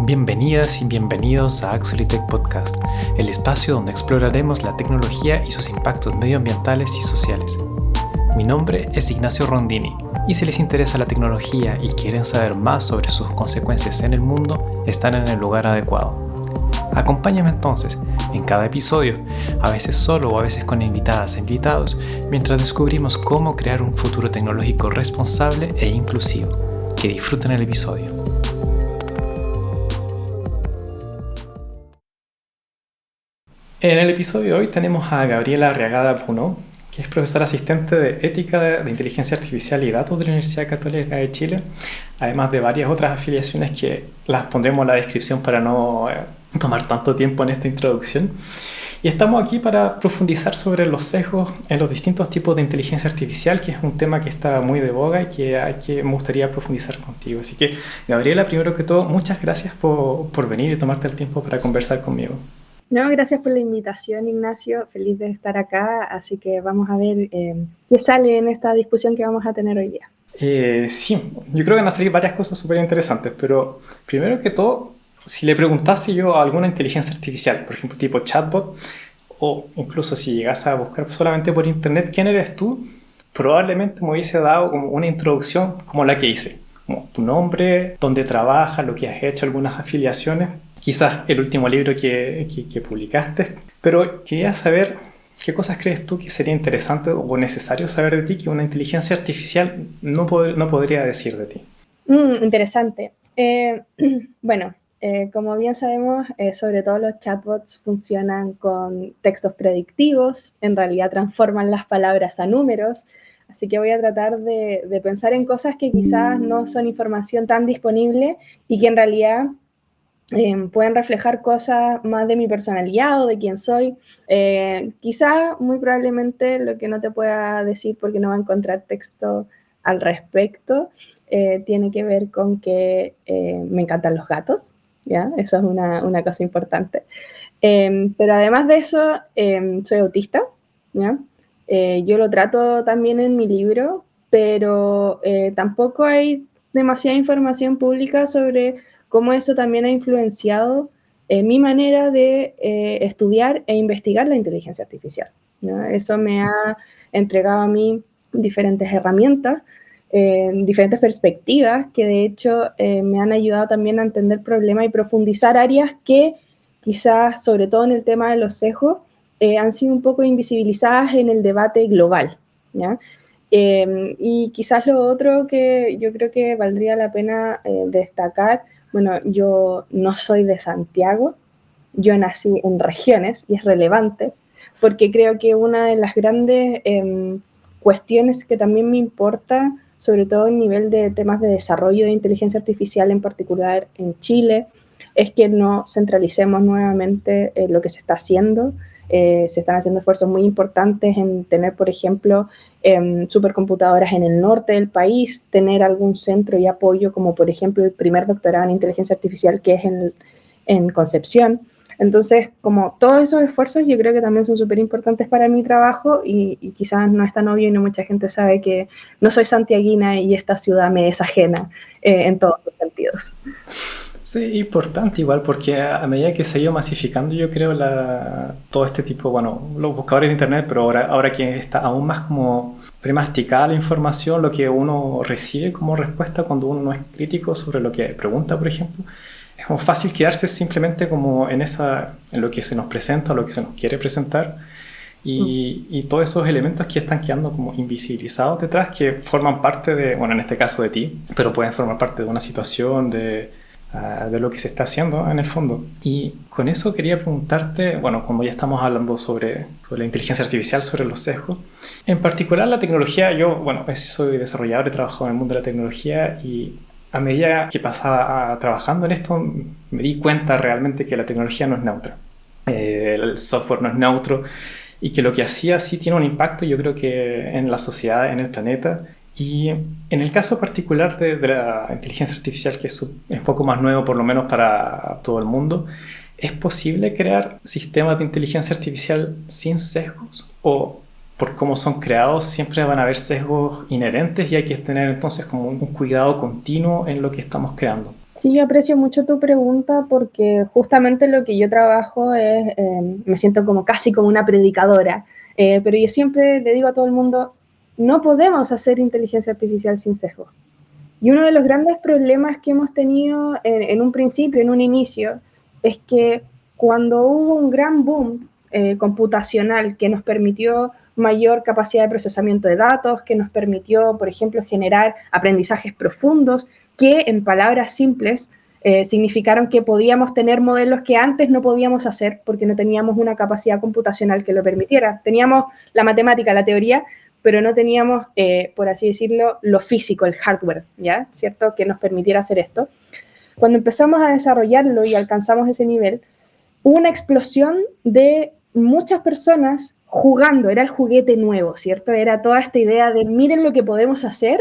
Bienvenidas y bienvenidos a Axolitech Podcast, el espacio donde exploraremos la tecnología y sus impactos medioambientales y sociales. Mi nombre es Ignacio Rondini, y si les interesa la tecnología y quieren saber más sobre sus consecuencias en el mundo, están en el lugar adecuado. Acompáñame entonces en cada episodio, a veces solo o a veces con invitadas e invitados, mientras descubrimos cómo crear un futuro tecnológico responsable e inclusivo. Que disfruten el episodio. En el episodio de hoy tenemos a Gabriela Arriagada Bruno, que es profesora asistente de Ética de Inteligencia Artificial y Datos de la Universidad Católica de Chile, además de varias otras afiliaciones que las pondremos en la descripción para no tomar tanto tiempo en esta introducción. Y estamos aquí para profundizar sobre los sesgos en los distintos tipos de inteligencia artificial, que es un tema que está muy de boga y que me gustaría profundizar contigo. Así que, Gabriela, primero que todo, muchas gracias por venir y tomarte el tiempo para conversar conmigo. No, gracias por la invitación, Ignacio. Feliz de estar acá, así que vamos a ver qué sale en esta discusión que vamos a tener hoy día. Sí, yo creo que van a salir varias cosas súper interesantes, pero primero que todo, si le preguntase yo a alguna inteligencia artificial, por ejemplo, tipo chatbot, o incluso si llegase a buscar solamente por internet quién eres tú, probablemente me hubiese dado como una introducción como la que hice, como tu nombre, dónde trabajas, lo que has hecho, algunas afiliaciones, quizás el último libro que publicaste, pero quería saber qué cosas crees tú que sería interesante o necesario saber de ti que una inteligencia artificial no podría decir de ti. Interesante. Bueno, como bien sabemos, sobre todo los chatbots funcionan con textos predictivos, en realidad transforman las palabras a números, así que voy a tratar de pensar en cosas que quizás no son información tan disponible y que en realidad pueden reflejar cosas más de mi personalidad o de quién soy. Quizá, muy probablemente, lo que no te pueda decir porque no va a encontrar texto al respecto tiene que ver con que me encantan los gatos, ¿ya? Eso es una cosa importante. Pero además de eso, soy autista, ¿ya? Yo lo trato también en mi libro, pero tampoco hay demasiada información pública sobre cómo eso también ha influenciado mi manera de estudiar e investigar la inteligencia artificial, ¿no? Eso me ha entregado a mí diferentes herramientas, diferentes perspectivas que de hecho me han ayudado también a entender problemas y profundizar áreas que quizás, sobre todo en el tema de los sesgos, han sido un poco invisibilizadas en el debate global, ¿ya? Y quizás lo otro que yo creo que valdría la pena destacar, bueno, yo no soy de Santiago, yo nací en regiones y es relevante porque creo que una de las grandes cuestiones que también me importa, sobre todo en nivel de temas de desarrollo de inteligencia artificial, en particular en Chile, es que no centralicemos nuevamente lo que se está haciendo. Se están haciendo esfuerzos muy importantes en tener, por ejemplo, supercomputadoras en el norte del país, tener algún centro y apoyo, como por ejemplo el primer doctorado en inteligencia artificial que es en Concepción. Entonces, como todos esos esfuerzos yo creo que también son súper importantes para mi trabajo y quizás no es tan obvio y no mucha gente sabe que no soy santiaguina y esta ciudad me es ajena en todos los sentidos. Sí, importante igual, porque a medida que se ha ido masificando, yo creo, todo este tipo, bueno, los buscadores de internet, pero ahora que está aún más como premasticada la información, lo que uno recibe como respuesta cuando uno no es crítico sobre lo que pregunta, por ejemplo, es como fácil quedarse simplemente como en lo que se nos presenta o lo que se nos quiere presentar. Y todos esos elementos que están quedando como invisibilizados detrás, que forman parte de, bueno, en este caso de ti, pero pueden formar parte de una situación, de lo que se está haciendo en el fondo. Y con eso quería preguntarte, bueno, como ya estamos hablando sobre la inteligencia artificial, sobre los sesgos, en particular la tecnología. Yo, bueno, soy desarrollador, he trabajado en el mundo de la tecnología y a medida que pasaba trabajando en esto me di cuenta realmente que la tecnología no es neutra. El software no es neutro y que lo que hacía sí tiene un impacto, yo creo que en la sociedad, en el planeta. Y en el caso particular de la inteligencia artificial, que es un poco más nuevo, por lo menos para todo el mundo, ¿es posible crear sistemas de inteligencia artificial sin sesgos? ¿O por cómo son creados siempre van a haber sesgos inherentes y hay que tener entonces como un cuidado continuo en lo que estamos creando? Sí, yo aprecio mucho tu pregunta porque justamente lo que yo trabajo es, me siento como casi como una predicadora, pero yo siempre le digo a todo el mundo, no podemos hacer inteligencia artificial sin sesgo. Y uno de los grandes problemas que hemos tenido en un principio, en un inicio, es que cuando hubo un gran boom computacional que nos permitió mayor capacidad de procesamiento de datos, que nos permitió, por ejemplo, generar aprendizajes profundos, que en palabras simples significaron que podíamos tener modelos que antes no podíamos hacer porque no teníamos una capacidad computacional que lo permitiera. Teníamos la matemática, la teoría, pero no teníamos, por así decirlo, lo físico, el hardware, ¿ya? ¿Cierto? Que nos permitiera hacer esto. Cuando empezamos a desarrollarlo y alcanzamos ese nivel, hubo una explosión de muchas personas jugando, era el juguete nuevo, ¿cierto? Era toda esta idea de miren lo que podemos hacer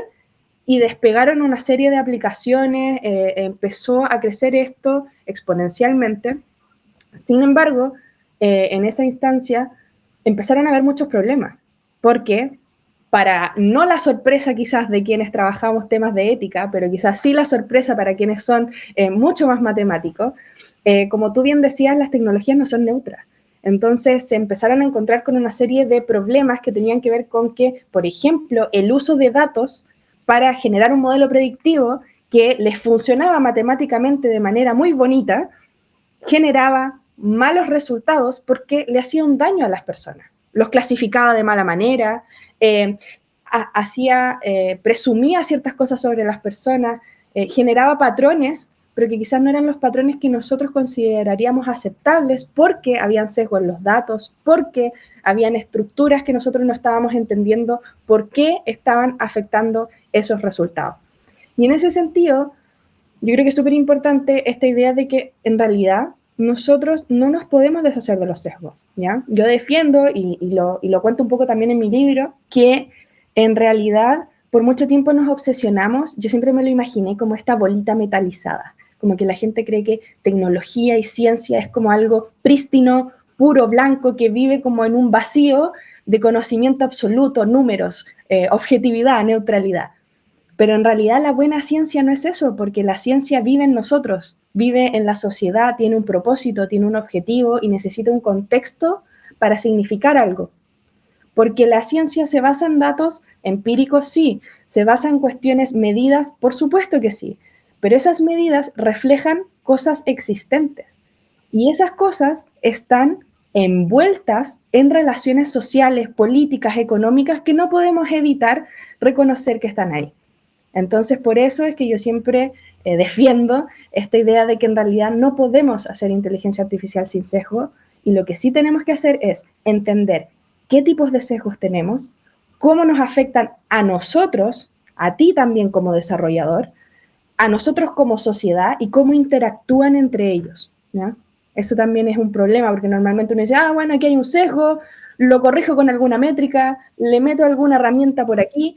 y despegaron una serie de aplicaciones, empezó a crecer esto exponencialmente. Sin embargo, en esa instancia empezaron a haber muchos problemas, porque para no la sorpresa quizás de quienes trabajamos temas de ética, pero quizás sí la sorpresa para quienes son mucho más matemáticos, como tú bien decías, las tecnologías no son neutras. Entonces se empezaron a encontrar con una serie de problemas que tenían que ver con que, por ejemplo, el uso de datos para generar un modelo predictivo que les funcionaba matemáticamente de manera muy bonita, generaba malos resultados porque le hacía un daño a las personas. Los clasificaba de mala manera, presumía ciertas cosas sobre las personas, generaba patrones, pero que quizás no eran los patrones que nosotros consideraríamos aceptables porque habían sesgo en los datos, porque habían estructuras que nosotros no estábamos entendiendo por qué estaban afectando esos resultados. Y en ese sentido, yo creo que es súper importante esta idea de que en realidad nosotros no nos podemos deshacer de los sesgos, ¿ya? Yo defiendo, y lo cuento un poco también en mi libro, que en realidad por mucho tiempo nos obsesionamos, yo siempre me lo imaginé como esta bolita metalizada, como que la gente cree que tecnología y ciencia es como algo prístino, puro, blanco, que vive como en un vacío de conocimiento absoluto, números, objetividad, neutralidad. Pero en realidad la buena ciencia no es eso, porque la ciencia vive en nosotros, vive en la sociedad, tiene un propósito, tiene un objetivo y necesita un contexto para significar algo. Porque la ciencia se basa en datos empíricos, sí, se basa en cuestiones medidas, por supuesto que sí, pero esas medidas reflejan cosas existentes. Y esas cosas están envueltas en relaciones sociales, políticas, económicas que no podemos evitar reconocer que están ahí. Entonces, por eso es que yo siempre defiendo esta idea de que en realidad no podemos hacer inteligencia artificial sin sesgo y lo que sí tenemos que hacer es entender qué tipos de sesgos tenemos, cómo nos afectan a nosotros, a ti también como desarrollador, a nosotros como sociedad y cómo interactúan entre ellos, ¿ya? Eso también es un problema porque normalmente uno dice, bueno, aquí hay un sesgo, lo corrijo con alguna métrica, le meto alguna herramienta por aquí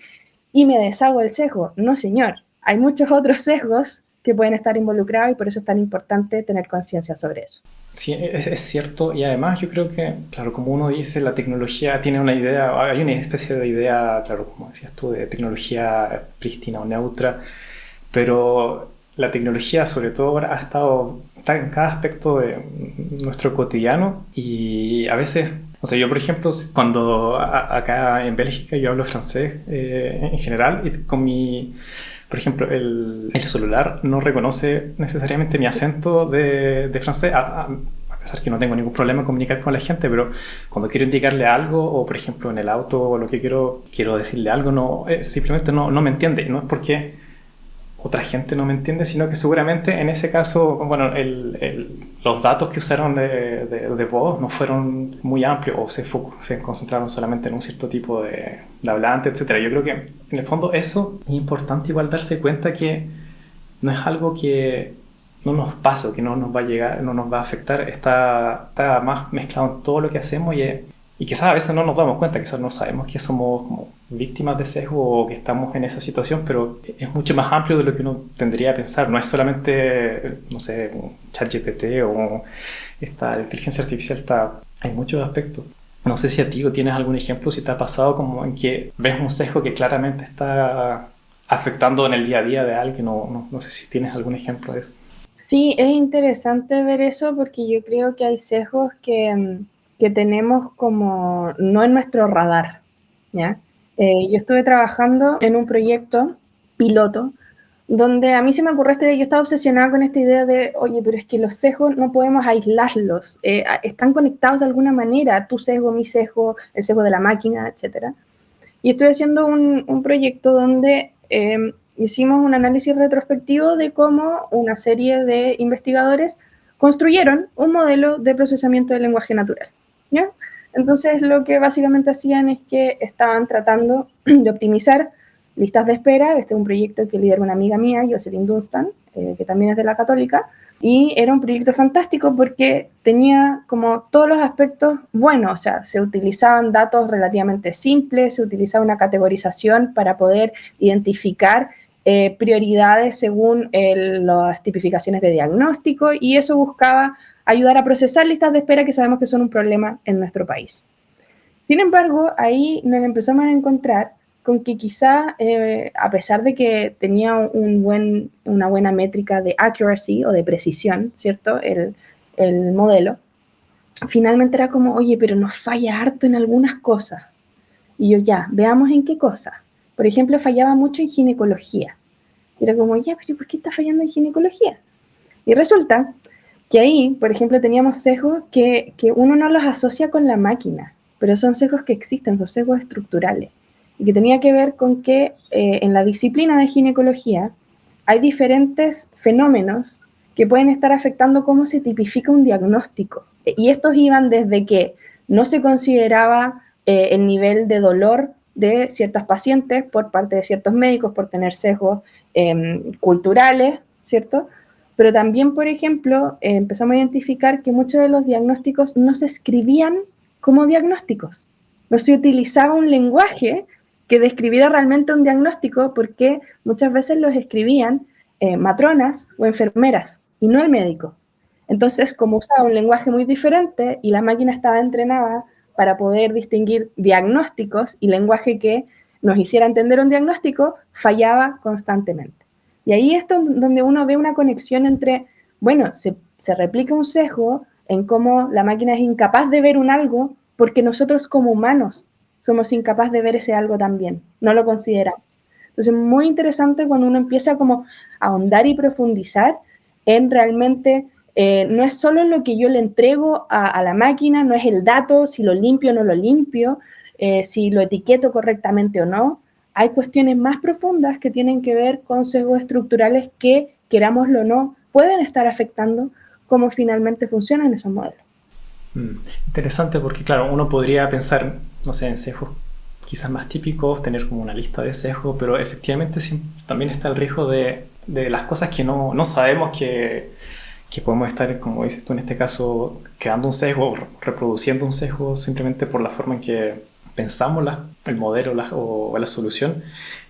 y me deshago del sesgo. No, señor. Hay muchos otros sesgos que pueden estar involucrados y por eso es tan importante tener conciencia sobre eso. Sí, es cierto. Y además yo creo que, claro, como uno dice, la tecnología tiene una idea, hay una especie de idea, claro, como decías tú, de tecnología prístina o neutra, pero la tecnología sobre todo ahora está en cada aspecto de nuestro cotidiano y a veces, o sea, yo por ejemplo, cuando acá en Bélgica yo hablo francés en general y con mi... Por ejemplo, el celular no reconoce necesariamente mi acento de francés, a pesar que no tengo ningún problema en comunicar con la gente, pero cuando quiero indicarle algo, o por ejemplo en el auto, o lo que quiero decirle algo, no, simplemente no me entiende. No es porque otra gente no me entiende, sino que seguramente en ese caso, bueno, los datos que usaron de voz no fueron muy amplios o se concentraron solamente en un cierto tipo de hablante, etc. Yo creo que en el fondo eso es importante igual darse cuenta que no es algo que no nos pasa o que no nos va a llegar, no nos va a afectar, está más mezclado en todo lo que hacemos y quizás a veces no nos damos cuenta, quizás no sabemos que somos como víctimas de sesgo o que estamos en esa situación, pero es mucho más amplio de lo que uno tendría a pensar. No es solamente, no sé, ChatGPT o esta inteligencia artificial, hay muchos aspectos. No sé si a ti tienes algún ejemplo, si te ha pasado como en que ves un sesgo que claramente está afectando en el día a día de alguien, o no sé si tienes algún ejemplo de eso. Sí, es interesante ver eso porque yo creo que hay sesgos que tenemos como no en nuestro radar, ¿ya? Yo estuve trabajando en un proyecto piloto donde a mí se me ocurrió yo estaba obsesionada con esta idea de, oye, pero es que los sesgos no podemos aislarlos, están conectados de alguna manera, tu sesgo, mi sesgo, el sesgo de la máquina, etcétera. Y estoy haciendo un proyecto donde hicimos un análisis retrospectivo de cómo una serie de investigadores construyeron un modelo de procesamiento del lenguaje natural, ¿ya? Entonces, lo que básicamente hacían es que estaban tratando de optimizar listas de espera. Este es un proyecto que lidera una amiga mía, Jocelyn Dunstan, que también es de la Católica, y era un proyecto fantástico porque tenía como todos los aspectos buenos, o sea, se utilizaban datos relativamente simples, se utilizaba una categorización para poder identificar prioridades según las tipificaciones de diagnóstico, y eso buscaba ayudar a procesar listas de espera que sabemos que son un problema en nuestro país. Sin embargo, ahí nos empezamos a encontrar con que quizá, a pesar de que tenía una buena métrica de accuracy o de precisión, ¿cierto? El modelo, finalmente era como, oye, pero nos falla harto en algunas cosas. Y yo, ya, veamos en qué cosas. Por ejemplo, fallaba mucho en ginecología. Y era como, ya, pero ¿por qué está fallando en ginecología? Y resulta que ahí, por ejemplo, teníamos sesgos que uno no los asocia con la máquina, pero son sesgos que existen, son sesgos estructurales, y que tenía que ver con que en la disciplina de ginecología hay diferentes fenómenos que pueden estar afectando cómo se tipifica un diagnóstico. Y estos iban desde que no se consideraba el nivel de dolor de ciertas pacientes por parte de ciertos médicos por tener sesgos culturales, ¿cierto? Pero también, por ejemplo, empezamos a identificar que muchos de los diagnósticos no se escribían como diagnósticos. No se utilizaba un lenguaje que describiera realmente un diagnóstico porque muchas veces los escribían matronas o enfermeras y no el médico. Entonces, como usaba un lenguaje muy diferente y la máquina estaba entrenada para poder distinguir diagnósticos y lenguaje que nos hiciera entender un diagnóstico, fallaba constantemente. Y ahí es donde uno ve una conexión entre, bueno, se replica un sesgo en cómo la máquina es incapaz de ver un algo porque nosotros como humanos somos incapaces de ver ese algo también, no lo consideramos. Entonces, muy interesante cuando uno empieza como a ahondar y profundizar en realmente, no es solo lo que yo le entrego a la máquina, no es el dato, si lo limpio o no lo limpio, si lo etiqueto correctamente o no. Hay cuestiones más profundas que tienen que ver con sesgos estructurales que, querámoslo o no, pueden estar afectando cómo finalmente funcionan esos modelos. Interesante porque, claro, uno podría pensar, no sé, en sesgos quizás más típicos, tener como una lista de sesgos, pero efectivamente también está el riesgo de las cosas que no sabemos que podemos estar, como dices tú en este caso, creando un sesgo o reproduciendo un sesgo simplemente por la forma en que pensamos el modelo o la solución.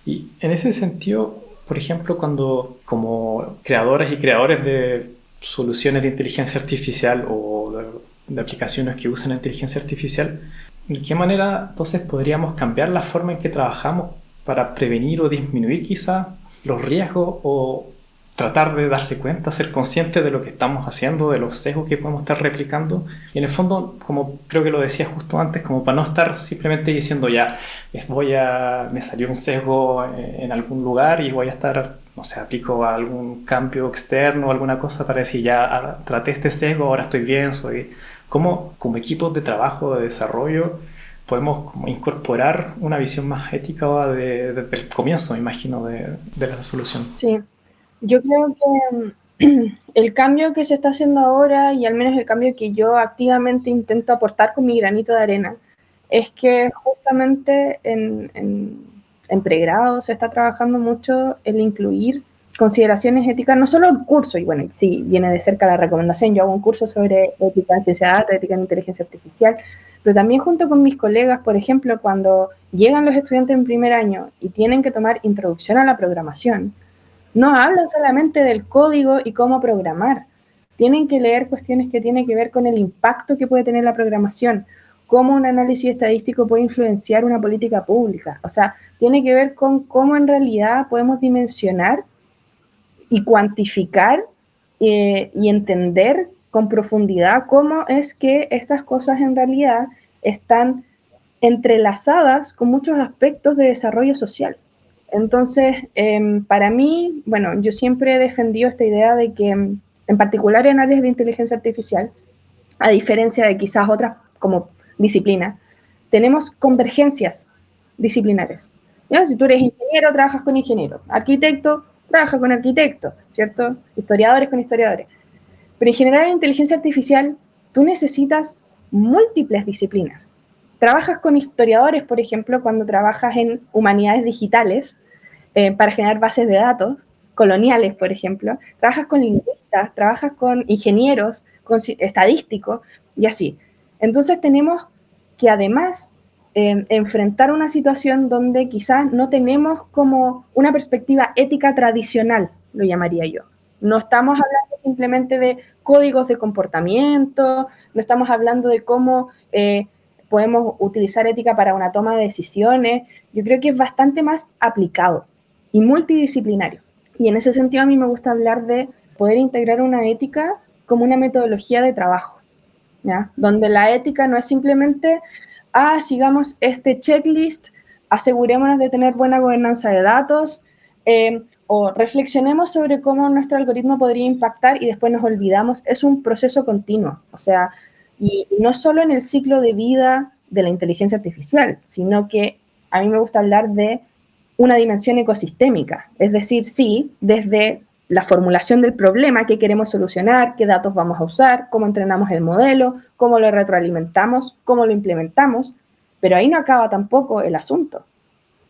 Y en ese sentido, por ejemplo, cuando como creadores y creadores de soluciones de inteligencia artificial o de aplicaciones que usan la inteligencia artificial, ¿de qué manera entonces podríamos cambiar la forma en que trabajamos para prevenir o disminuir quizá los riesgos o tratar de darse cuenta, ser consciente de lo que estamos haciendo, de los sesgos que podemos estar replicando? Y en el fondo, como creo que lo decía justo antes, como para no estar simplemente diciendo ya, me salió un sesgo en algún lugar y voy a estar, no sé, aplico algún cambio externo o alguna cosa para decir ya traté este sesgo, ahora estoy bien, ¿Cómo, como equipos de trabajo, de desarrollo, podemos como incorporar una visión más ética desde el comienzo, me imagino, de la solución? Sí, yo creo que el cambio que se está haciendo ahora, y al menos el cambio que yo activamente intento aportar con mi granito de arena, es que justamente en pregrado se está trabajando mucho el incluir consideraciones éticas, no solo el curso, y bueno, sí, viene de cerca la recomendación, yo hago un curso sobre ética en ciencia de datos, ética en inteligencia artificial, pero también junto con mis colegas, por ejemplo, cuando llegan los estudiantes en primer año y tienen que tomar introducción a la programación, no hablan solamente del código y cómo programar. Tienen que leer cuestiones que tienen que ver con el impacto que puede tener la programación, cómo un análisis estadístico puede influenciar una política pública. O sea, tiene que ver con cómo en realidad podemos dimensionar y cuantificar y entender con profundidad cómo es que estas cosas en realidad están entrelazadas con muchos aspectos de desarrollo social. Entonces, para mí, bueno, yo siempre he defendido esta idea de que, en particular en áreas de inteligencia artificial, a diferencia de quizás otras como disciplinas, tenemos convergencias disciplinares. ¿Ya? Si tú eres ingeniero, trabajas con ingeniero. Arquitecto, trabaja con arquitecto, ¿cierto? Historiadores con historiadores. Pero en general en inteligencia artificial tú necesitas múltiples disciplinas. Trabajas con historiadores, por ejemplo, cuando trabajas en humanidades digitales para generar bases de datos coloniales, por ejemplo. Trabajas con lingüistas, trabajas con ingenieros, con estadísticos y así. Entonces tenemos que además enfrentar una situación donde quizás no tenemos como una perspectiva ética tradicional, lo llamaría yo. No estamos hablando simplemente de códigos de comportamiento, no estamos hablando de cómo podemos utilizar ética para una toma de decisiones. Yo creo que es bastante más aplicado y multidisciplinario. Y en ese sentido a mí me gusta hablar de poder integrar una ética como una metodología de trabajo, ¿ya? Donde la ética no es simplemente, sigamos este checklist, asegurémonos de tener buena gobernanza de datos, o reflexionemos sobre cómo nuestro algoritmo podría impactar y después nos olvidamos. Es un proceso continuo, o sea, y no solo en el ciclo de vida de la inteligencia artificial, sino que a mí me gusta hablar de una dimensión ecosistémica, es decir, sí, desde la formulación del problema que queremos solucionar, qué datos vamos a usar, cómo entrenamos el modelo, cómo lo retroalimentamos, cómo lo implementamos, pero ahí no acaba tampoco el asunto.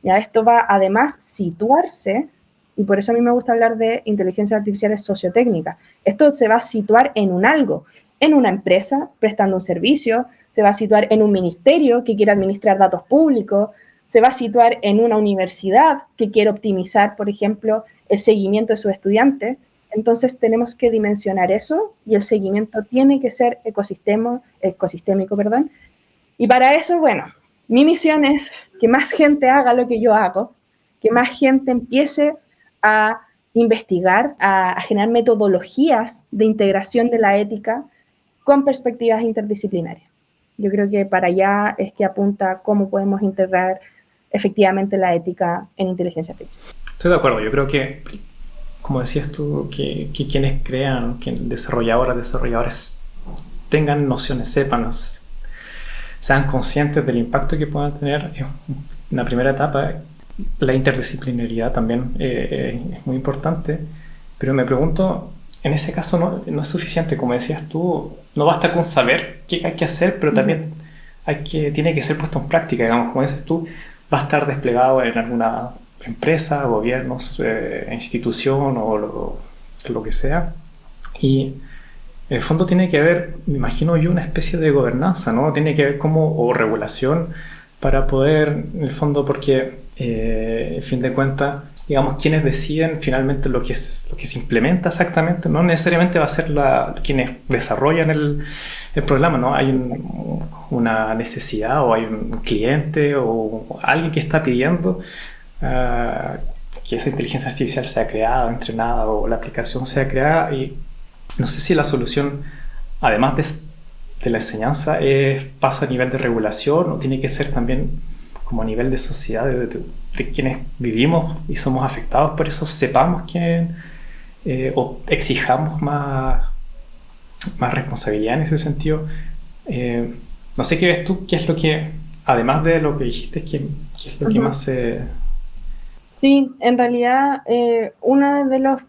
Ya esto va además situarse, y por eso a mí me gusta hablar de inteligencias artificiales sociotécnicas. Esto se va a situar en un algo, en una empresa prestando un servicio, se va a situar en un ministerio que quiere administrar datos públicos, se va a situar en una universidad que quiere optimizar, por ejemplo, el seguimiento de sus estudiantes. Entonces tenemos que dimensionar eso y el seguimiento tiene que ser ecosistémico, perdón. Y para eso, bueno, mi misión es que más gente haga lo que yo hago, que más gente empiece a investigar, a generar metodologías de integración de la ética con perspectivas interdisciplinarias. Yo creo que para allá es que apunta cómo podemos integrar efectivamente la ética en inteligencia artificial. Estoy de acuerdo, yo creo que, como decías tú, que quienes crean, que desarrolladores tengan nociones, sepan, sean conscientes del impacto que puedan tener en una primera etapa. La interdisciplinariedad también es muy importante, pero me pregunto, en ese caso no es suficiente, como decías tú, no basta con saber qué hay que hacer, pero también tiene que ser puesto en práctica, digamos, como dices tú, va a estar desplegado en alguna empresa, gobiernos, institución o lo que sea, y en el fondo tiene que haber, me imagino yo, una especie de gobernanza, ¿no? Tiene que haber o regulación para poder, en el fondo, porque, en fin de cuentas, digamos, quienes deciden finalmente lo que se implementa exactamente, no necesariamente va a ser quienes desarrollan el programa, ¿no? Hay una necesidad o hay un cliente o alguien que está pidiendo que esa inteligencia artificial sea creada, entrenada o la aplicación sea creada, y no sé si la solución, además de la enseñanza, pasa a nivel de regulación o tiene que ser también como a nivel de sociedad, de quienes vivimos y somos afectados por eso, sepamos o exijamos más responsabilidad en ese sentido. No sé qué ves tú, qué es lo que, además de lo que dijiste, qué es lo que más se... Sí, en realidad uno de los,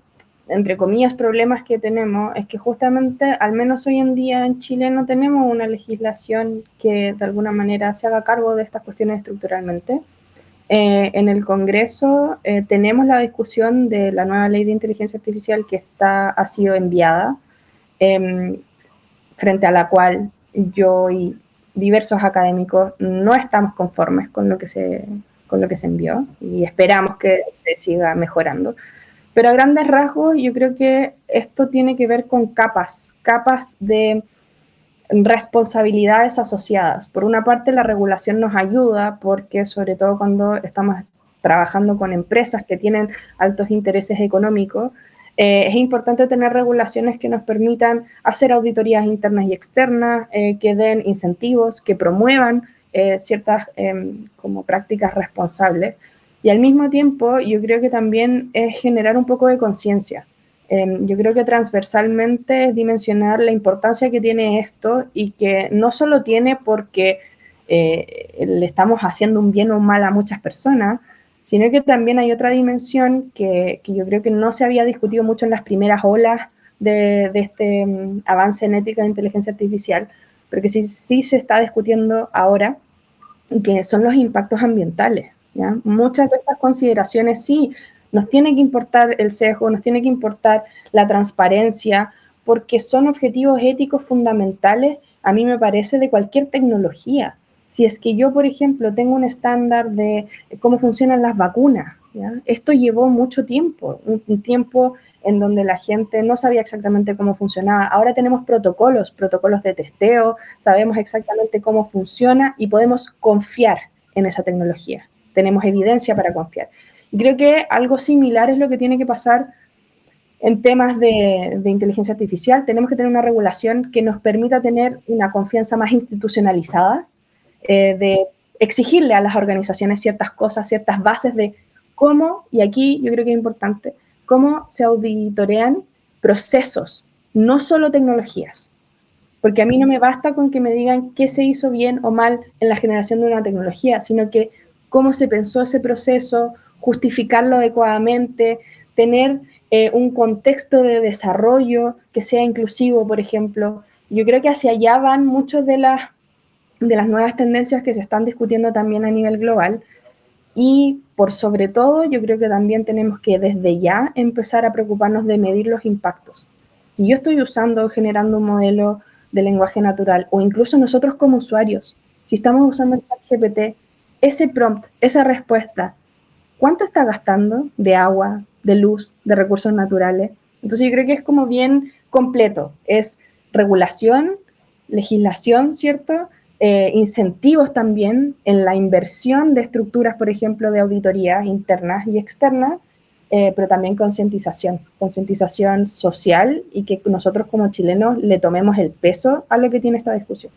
entre comillas, problemas que tenemos es que justamente, al menos hoy en día en Chile, no tenemos una legislación que de alguna manera se haga cargo de estas cuestiones estructuralmente. En el Congreso tenemos la discusión de la nueva ley de inteligencia artificial que ha sido enviada, frente a la cual yo y diversos académicos no estamos conformes con lo que se envió y esperamos que se siga mejorando. Pero a grandes rasgos yo creo que esto tiene que ver con capas de responsabilidades asociadas. Por una parte, la regulación nos ayuda porque, sobre todo cuando estamos trabajando con empresas que tienen altos intereses económicos, es importante tener regulaciones que nos permitan hacer auditorías internas y externas, que den incentivos, que promuevan ciertas como prácticas responsables. Y al mismo tiempo, yo creo que también es generar un poco de conciencia. Yo creo que transversalmente es dimensionar la importancia que tiene esto y que no solo tiene porque le estamos haciendo un bien o un mal a muchas personas, sino que también hay otra dimensión que yo creo que no se había discutido mucho en las primeras olas de este avance en ética de inteligencia artificial, pero que sí se está discutiendo ahora, que son los impactos ambientales, ¿ya? Muchas de estas consideraciones sí nos tiene que importar el sesgo, nos tiene que importar la transparencia, porque son objetivos éticos fundamentales, a mí me parece, de cualquier tecnología. Si es que yo, por ejemplo, tengo un estándar de cómo funcionan las vacunas, ¿ya? Esto llevó mucho tiempo, un tiempo en donde la gente no sabía exactamente cómo funcionaba. Ahora tenemos protocolos de testeo, sabemos exactamente cómo funciona y podemos confiar en esa tecnología. Tenemos evidencia para confiar. Y creo que algo similar es lo que tiene que pasar en temas de inteligencia artificial. Tenemos que tener una regulación que nos permita tener una confianza más institucionalizada, de exigirle a las organizaciones ciertas cosas, ciertas bases de cómo, y aquí yo creo que es importante, cómo se auditorean procesos, no solo tecnologías. Porque a mí no me basta con que me digan qué se hizo bien o mal en la generación de una tecnología, sino que cómo se pensó ese proceso, justificarlo adecuadamente, tener un contexto de desarrollo que sea inclusivo, por ejemplo. Yo creo que hacia allá van muchas de las nuevas tendencias que se están discutiendo también a nivel global. Y por sobre todo, yo creo que también tenemos que desde ya empezar a preocuparnos de medir los impactos. Si yo estoy usando, generando un modelo de lenguaje natural, o incluso nosotros como usuarios, si estamos usando el ChatGPT, ese prompt, esa respuesta, ¿cuánto está gastando de agua, de luz, de recursos naturales? Entonces yo creo que es como bien completo. Es regulación, legislación, ¿cierto? Incentivos también en la inversión de estructuras, por ejemplo, de auditorías internas y externas, pero también concientización social y que nosotros como chilenos le tomemos el peso a lo que tiene esta discusión.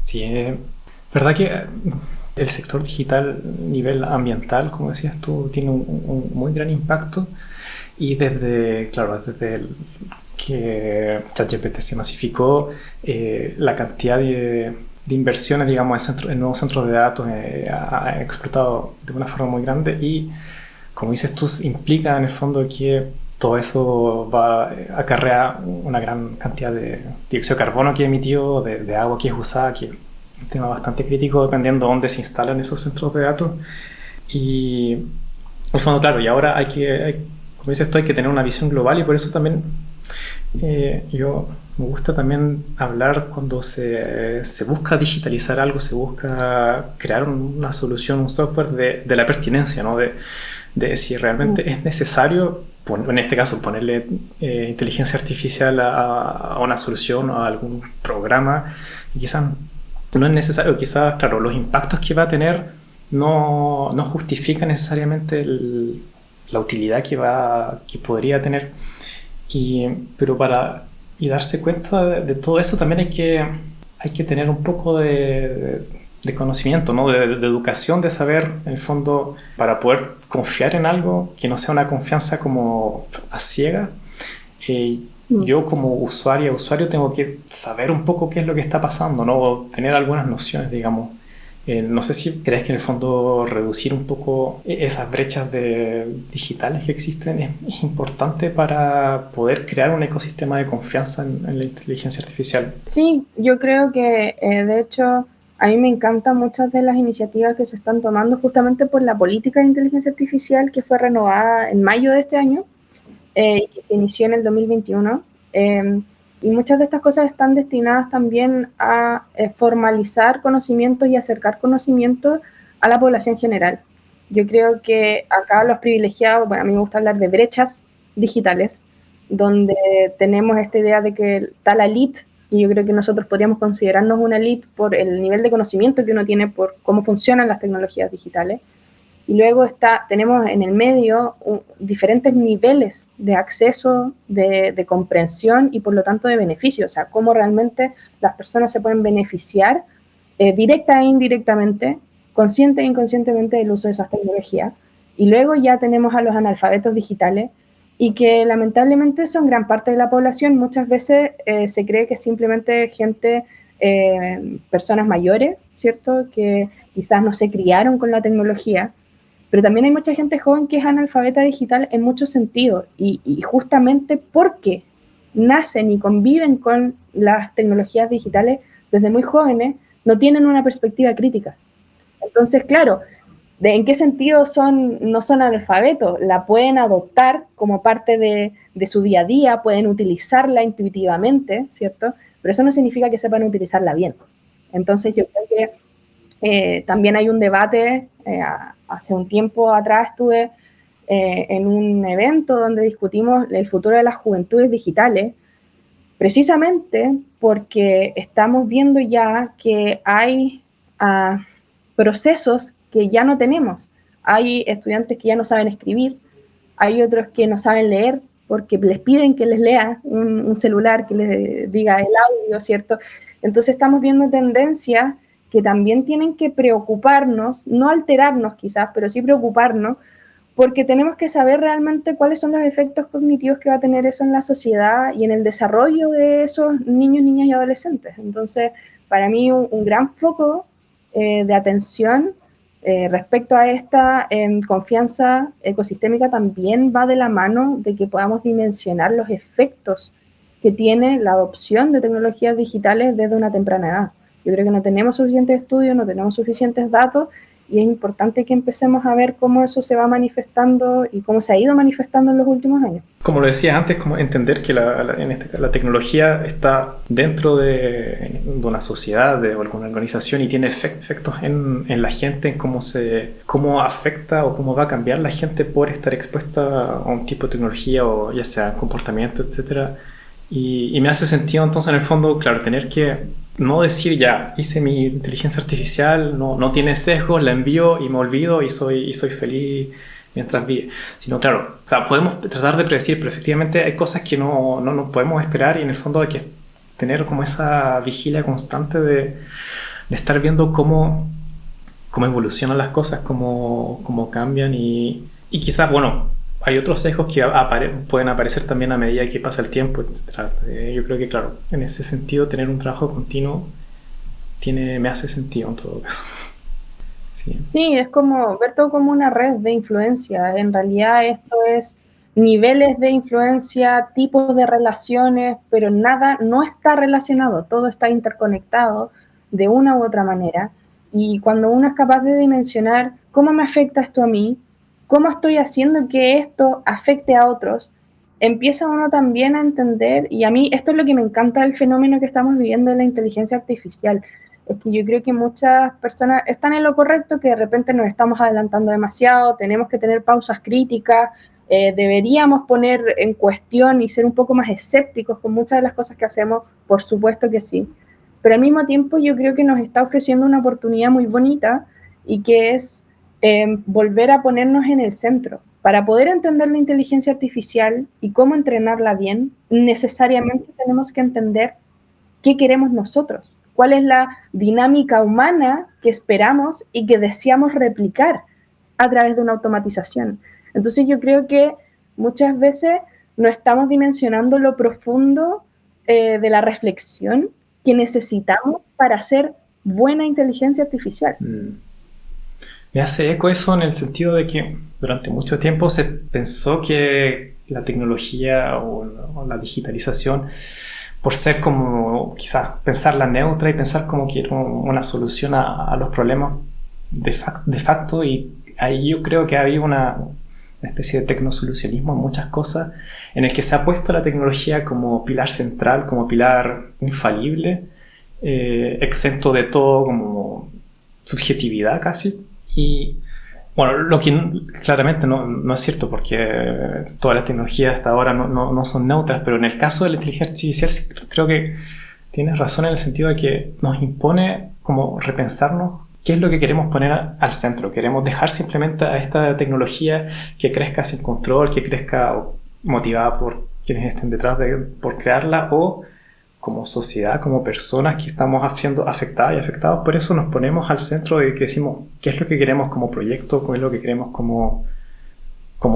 Sí, verdad que el sector digital a nivel ambiental, como decías tú, tiene un muy gran impacto y desde que ChatGPT se masificó, la cantidad de inversiones, digamos, en nuevos centros de datos ha explotado de una forma muy grande y, como dices tú, implica en el fondo que todo eso va a acarrear una gran cantidad de dióxido de carbono que emitió, de agua que es usada, que es un tema bastante crítico dependiendo de dónde se instalan esos centros de datos. Y al fondo, claro, y ahora como dices tú, hay que tener una visión global y por eso también yo me gusta también hablar cuando se busca digitalizar algo, se busca crear una solución, un software de la pertinencia, ¿no? De si realmente es necesario, en este caso, ponerle inteligencia artificial a una solución o a algún programa, y quizás no es necesario, quizás, claro, los impactos que va a tener no justifican necesariamente la utilidad que podría tener. Pero para darse cuenta de todo eso también hay que tener un poco de conocimiento, ¿no? De educación, de saber, en el fondo, para poder confiar en algo, que no sea una confianza como a ciega. Yo como usuario tengo que saber un poco qué es lo que está pasando, ¿no? O tener algunas nociones, digamos. No sé si crees que en el fondo reducir un poco esas brechas digitales que existen es importante para poder crear un ecosistema de confianza en la inteligencia artificial. Sí, yo creo que de hecho a mí me encantan muchas de las iniciativas que se están tomando justamente por la política de inteligencia artificial que fue renovada en mayo de este año y que se inició en el 2021. Y muchas de estas cosas están destinadas también a formalizar conocimientos y acercar conocimientos a la población general. Yo creo que acá los privilegiados, bueno, a mí me gusta hablar de brechas digitales, donde tenemos esta idea de que está la elite y yo creo que nosotros podríamos considerarnos una elite por el nivel de conocimiento que uno tiene por cómo funcionan las tecnologías digitales. Y luego tenemos en el medio diferentes niveles de acceso, de comprensión y por lo tanto de beneficio, o sea, cómo realmente las personas se pueden beneficiar directa e indirectamente, consciente e inconscientemente del uso de esas tecnologías. Y luego ya tenemos a los analfabetos digitales, y que lamentablemente son gran parte de la población. Muchas veces se cree que es simplemente gente, personas mayores, ¿cierto?, que quizás no se criaron con la tecnología, pero también hay mucha gente joven que es analfabeta digital en muchos sentidos, y justamente porque nacen y conviven con las tecnologías digitales desde muy jóvenes, no tienen una perspectiva crítica. Entonces, claro, ¿en qué sentido no son analfabetos? La pueden adoptar como parte de su día a día, pueden utilizarla intuitivamente, ¿cierto? Pero eso no significa que sepan utilizarla bien. Entonces yo creo que también hay un debate. Hace un tiempo atrás estuve en un evento donde discutimos el futuro de las juventudes digitales, precisamente porque estamos viendo ya que hay procesos que ya no tenemos. Hay estudiantes que ya no saben escribir, hay otros que no saben leer porque les piden que les lea un celular, que les diga el audio, ¿cierto? Entonces estamos viendo tendencias que también tienen que preocuparnos, no alterarnos quizás, pero sí preocuparnos, porque tenemos que saber realmente cuáles son los efectos cognitivos que va a tener eso en la sociedad y en el desarrollo de esos niños, niñas y adolescentes. Entonces, para mí un gran foco de atención respecto a esta confianza ecosistémica también va de la mano de que podamos dimensionar los efectos que tiene la adopción de tecnologías digitales desde una temprana edad. Yo creo que no tenemos suficientes estudios, no tenemos suficientes datos, y es importante que empecemos a ver cómo eso se va manifestando y cómo se ha ido manifestando en los últimos años. Como lo decía antes, como entender que la tecnología está dentro de una sociedad, de alguna organización, y tiene efectos en la gente, en cómo afecta o cómo va a cambiar la gente por estar expuesta a un tipo de tecnología, o ya sea comportamiento, etcétera. Y me hace sentido entonces, en el fondo, claro, tener que no decir ya, hice mi inteligencia artificial, no tiene sesgos, la envío y me olvido y soy feliz mientras vive. Sino, claro, o sea, podemos tratar de predecir, pero efectivamente hay cosas que no podemos esperar, y en el fondo hay que tener como esa vigilia constante de estar viendo cómo evolucionan las cosas, cómo cambian, y quizás, bueno, hay otros sesgos que pueden aparecer también a medida que pasa el tiempo, etc. Yo creo que, claro, en ese sentido, tener un trabajo continuo me hace sentido en todo caso. Sí, es como ver todo como una red de influencia. En realidad esto es niveles de influencia, tipos de relaciones, pero nada no está relacionado, todo está interconectado de una u otra manera. Y cuando uno es capaz de dimensionar cómo me afecta esto a mí, cómo estoy haciendo que esto afecte a otros, empieza uno también a entender, y a mí esto es lo que me encanta del fenómeno que estamos viviendo en la inteligencia artificial. Es que yo creo que muchas personas están en lo correcto, que de repente nos estamos adelantando demasiado, tenemos que tener pausas críticas, deberíamos poner en cuestión y ser un poco más escépticos con muchas de las cosas que hacemos, por supuesto que sí, pero al mismo tiempo yo creo que nos está ofreciendo una oportunidad muy bonita, y que es volver a ponernos en el centro. Para poder entender la inteligencia artificial y cómo entrenarla bien, necesariamente tenemos que entender qué queremos nosotros, cuál es la dinámica humana que esperamos y que deseamos replicar a través de una automatización. Entonces yo creo que muchas veces no estamos dimensionando lo profundo de la reflexión que necesitamos para hacer buena inteligencia artificial. Me hace eco eso, en el sentido de que durante mucho tiempo se pensó que la tecnología o la digitalización, por ser como quizás pensarla neutra y pensar como que era una solución a los problemas de facto, y ahí yo creo que había una especie de tecnosolucionismo en muchas cosas, en el que se ha puesto la tecnología como pilar central, como pilar infalible, exento de todo como subjetividad casi. Y bueno, lo que claramente no es cierto, porque todas las tecnologías hasta ahora no son neutras, pero en el caso de la inteligencia artificial creo que Tienes razón en el sentido de que nos impone como repensarnos qué es lo que queremos poner al centro. Queremos dejar simplemente a esta tecnología que crezca sin control, que crezca motivada por quienes estén detrás por crearla, o como sociedad, como personas que estamos siendo afectadas y afectados. Por eso nos ponemos al centro de que decimos qué es lo que queremos como proyecto, qué es lo que queremos como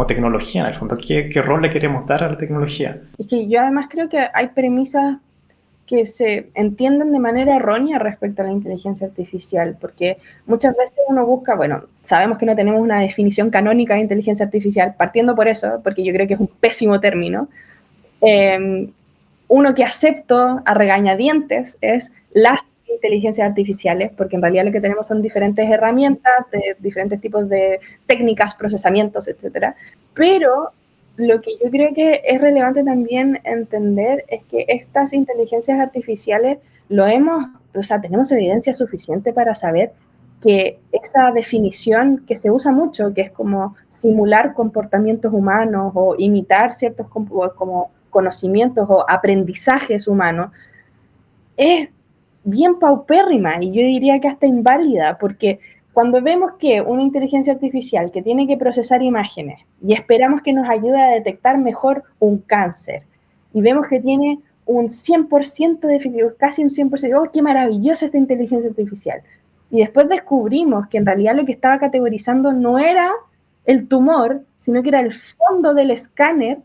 tecnología en el fondo, qué rol le queremos dar a la tecnología. Es que yo además creo que hay premisas que se entienden de manera errónea respecto a la inteligencia artificial, porque muchas veces uno busca, bueno, sabemos que no tenemos una definición canónica de inteligencia artificial, partiendo por eso, porque yo creo que es un pésimo término. Uno que acepto a regañadientes es las inteligencias artificiales, porque en realidad lo que tenemos son diferentes herramientas, de diferentes tipos de técnicas, procesamientos, etcétera. Pero lo que yo creo que es relevante también entender es que estas inteligencias artificiales tenemos evidencia suficiente para saber que esa definición que se usa mucho, que es como simular comportamientos humanos o imitar ciertos como conocimientos o aprendizajes humanos, es bien paupérrima y yo diría que hasta inválida, porque cuando vemos que una inteligencia artificial que tiene que procesar imágenes y esperamos que nos ayude a detectar mejor un cáncer, y vemos que tiene un 100% de eficacia, casi un 100%, ¡oh, qué maravillosa esta inteligencia artificial! Y después descubrimos que en realidad lo que estaba categorizando no era el tumor, sino que era el fondo del escáner,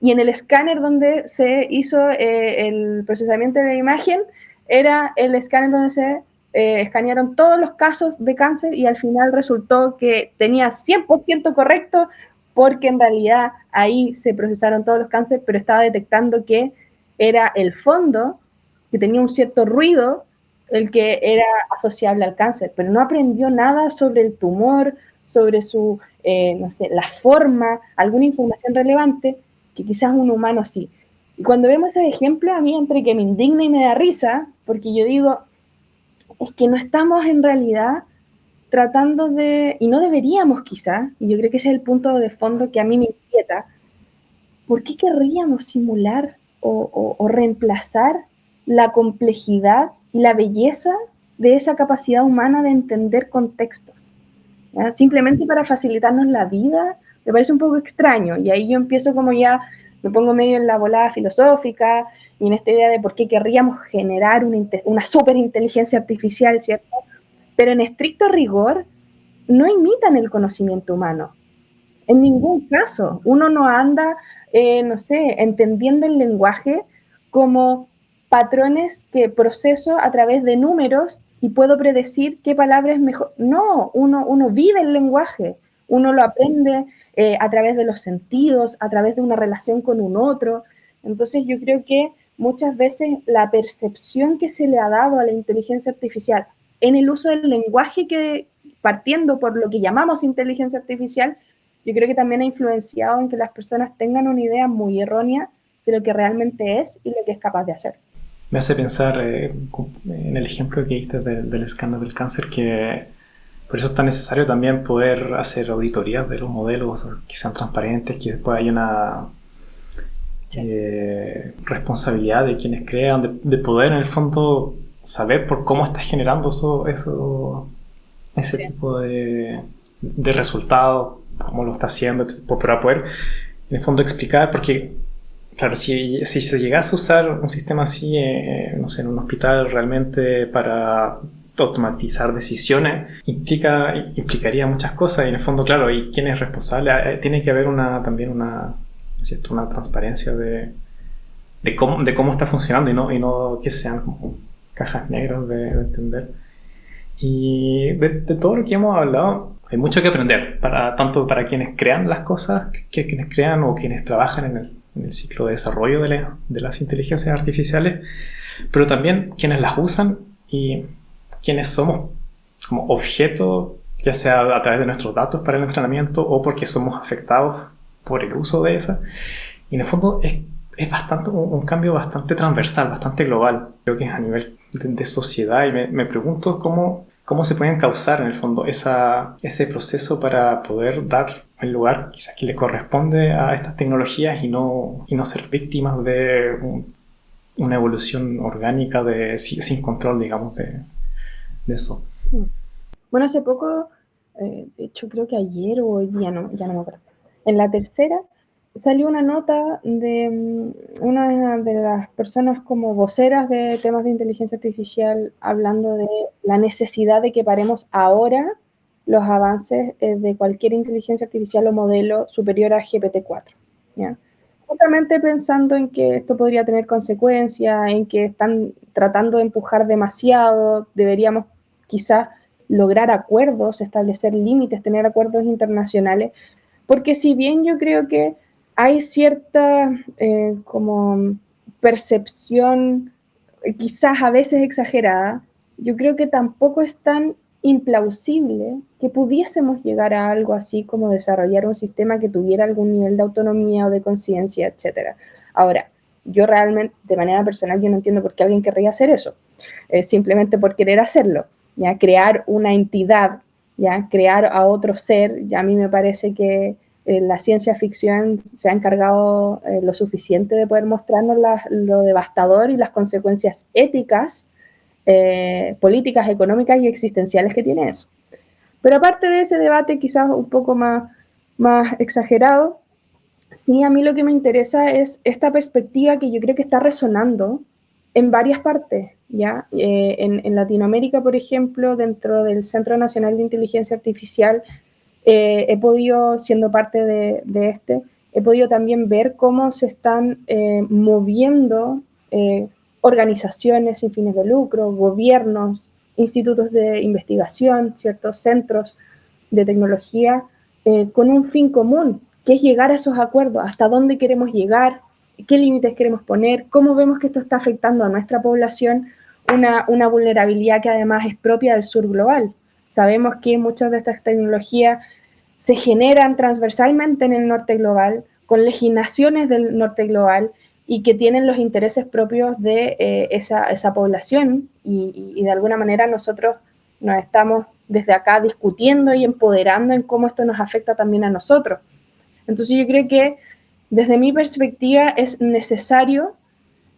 y en el escáner donde se hizo el procesamiento de la imagen, era el escáner donde se escanearon todos los casos de cáncer y al final resultó que tenía 100% correcto porque en realidad ahí se procesaron todos los cánceres, pero estaba detectando que era el fondo, que tenía un cierto ruido, el que era asociable al cáncer, pero no aprendió nada sobre el tumor, sobre su, no sé, la forma, alguna información relevante, que quizás un humano sí. Y cuando vemos ese ejemplo, a mí entre que me indigna y me da risa, porque yo digo, es que no estamos en realidad tratando de, y no deberíamos quizás, y yo creo que ese es el punto de fondo que a mí me inquieta, ¿por qué querríamos simular o reemplazar la complejidad y la belleza de esa capacidad humana de entender contextos? ¿Ya? Simplemente para facilitarnos la vida, me parece un poco extraño, y ahí yo empiezo como ya, me pongo medio en la volada filosófica, y en esta idea de por qué querríamos generar una superinteligencia artificial, ¿cierto? Pero en estricto rigor, no imitan el conocimiento humano. En ningún caso. Uno no anda, no sé, entendiendo el lenguaje como patrones que proceso a través de números y puedo predecir qué palabra es mejor. No, uno vive el lenguaje, uno lo aprende a través de los sentidos, a través de una relación con un otro. Entonces yo creo que muchas veces la percepción que se le ha dado a la inteligencia artificial en el uso del lenguaje, que partiendo por lo que llamamos inteligencia artificial, yo creo que también ha influenciado en que las personas tengan una idea muy errónea de lo que realmente es y lo que es capaz de hacer. Me hace pensar en el ejemplo que diste del escáner del cáncer, que por eso es tan necesario también poder hacer auditorías de los modelos, que sean transparentes, que después haya una responsabilidad de quienes crean, de poder en el fondo saber por cómo está generando ese tipo de resultados, cómo lo está haciendo, para poder en el fondo explicar, porque claro, si se llegase a usar un sistema así, no sé, en un hospital realmente para automatizar decisiones, implicaría muchas cosas, y en el fondo, claro, ¿y quién es responsable? Tiene que haber también una transparencia de cómo está funcionando, y no que sean como cajas negras de entender. Y de todo lo que hemos hablado, hay mucho que aprender, tanto para quienes crean las cosas, quienes crean o quienes trabajan en el ciclo de desarrollo de las inteligencias artificiales, pero también quienes las usan y quienes somos como objeto, ya sea a través de nuestros datos para el entrenamiento o porque somos afectados por el uso de esas. Y en el fondo es bastante un cambio bastante transversal, bastante global. Creo que es a nivel de sociedad, y me pregunto cómo se puede encauzar en el fondo ese proceso para poder dar el lugar quizás que le corresponde a estas tecnologías y no ser víctimas de una evolución orgánica sin control, digamos, de eso. Bueno, hace poco, de hecho creo que ayer o hoy día, no, ya no me acuerdo, en La Tercera salió una nota de una de las personas como voceras de temas de inteligencia artificial hablando de la necesidad de que paremos ahora los avances de cualquier inteligencia artificial o modelo superior a GPT-4, ¿ya? Justamente pensando en que esto podría tener consecuencias, en que están tratando de empujar demasiado, deberíamos quizás lograr acuerdos, establecer límites, tener acuerdos internacionales, porque si bien yo creo que hay cierta como percepción quizás a veces exagerada, yo creo que tampoco es tan implausible que pudiésemos llegar a algo así como desarrollar un sistema que tuviera algún nivel de autonomía o de conciencia, etcétera. Ahora, yo realmente, de manera personal, yo no entiendo por qué alguien querría hacer eso, simplemente por querer hacerlo, ya crear una entidad, ya crear a otro ser, ya a mí me parece que la ciencia ficción se ha encargado lo suficiente de poder mostrarnos lo devastador y las consecuencias éticas, políticas, económicas y existenciales que tiene eso. Pero aparte de ese debate quizás un poco más exagerado, sí, a mí lo que me interesa es esta perspectiva que yo creo que está resonando en varias partes, ¿ya? En Latinoamérica, por ejemplo, dentro del Centro Nacional de Inteligencia Artificial, he podido, siendo parte de he podido también ver cómo se están moviendo organizaciones sin fines de lucro, gobiernos, institutos de investigación, ciertos centros de tecnología, con un fin común, que es llegar a esos acuerdos, hasta dónde queremos llegar, qué límites queremos poner, cómo vemos que esto está afectando a nuestra población, una vulnerabilidad que además es propia del sur global. Sabemos que muchas de estas tecnologías se generan transversalmente en el norte global, con legislaciones del norte global y que tienen los intereses propios de esa población y de alguna manera nosotros nos estamos desde acá discutiendo y empoderando en cómo esto nos afecta también a nosotros. Entonces yo creo que desde mi perspectiva es necesario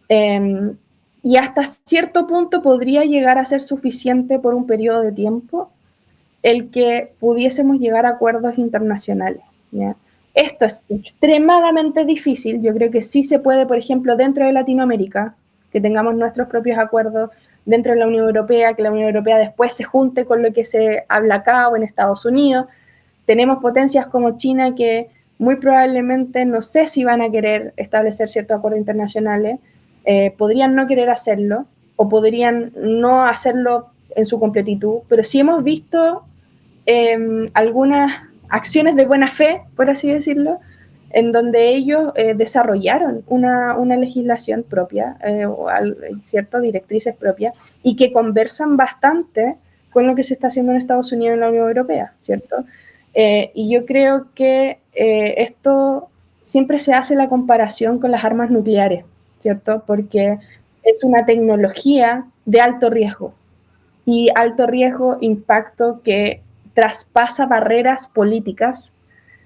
y hasta cierto punto podría llegar a ser suficiente por un periodo de tiempo el que pudiésemos llegar a acuerdos internacionales, ¿ya? Esto es extremadamente difícil, yo creo que sí se puede, por ejemplo, dentro de Latinoamérica, que tengamos nuestros propios acuerdos dentro de la Unión Europea, que la Unión Europea después se junte con lo que se habla acá o en Estados Unidos. Tenemos potencias como China que muy probablemente no sé si van a querer establecer ciertos acuerdos internacionales, podrían no querer hacerlo o podrían no hacerlo en su completitud, pero sí hemos visto algunas acciones de buena fe, por así decirlo, en donde ellos desarrollaron una legislación propia, o ciertas directrices propias, y que conversan bastante con lo que se está haciendo en Estados Unidos y en la Unión Europea, ¿cierto? Y yo creo que esto siempre se hace la comparación con las armas nucleares, ¿cierto? Porque es una tecnología de alto riesgo, y alto riesgo, impacto que traspasa barreras políticas,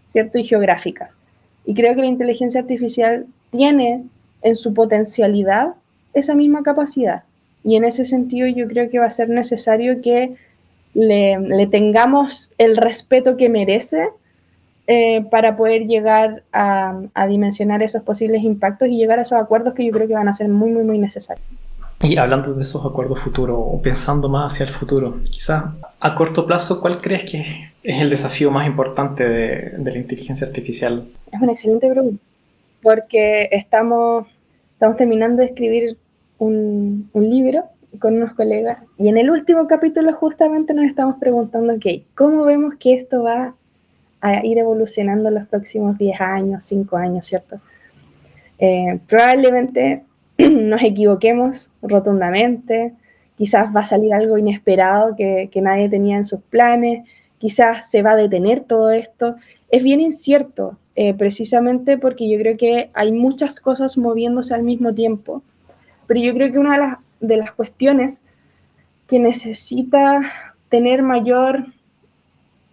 ¿cierto? Y geográficas. Y creo que la inteligencia artificial tiene en su potencialidad esa misma capacidad. Y en ese sentido yo creo que va a ser necesario que le tengamos el respeto que merece para poder llegar a dimensionar esos posibles impactos y llegar a esos acuerdos que yo creo que van a ser muy, muy, muy necesarios. Y hablando de esos acuerdos futuros, o pensando más hacia el futuro, quizás a corto plazo, ¿cuál crees que es el desafío más importante de la inteligencia artificial? Es una excelente pregunta, porque estamos terminando de escribir un libro con unos colegas y en el último capítulo justamente nos estamos preguntando, ok, ¿cómo vemos que esto va a ir evolucionando en los próximos 10 años, 5 años, ¿cierto? Probablemente nos equivoquemos rotundamente, quizás va a salir algo inesperado que nadie tenía en sus planes, quizás se va a detener todo esto. Es bien incierto, precisamente porque yo creo que hay muchas cosas moviéndose al mismo tiempo, pero yo creo que una de las cuestiones que necesita tener mayor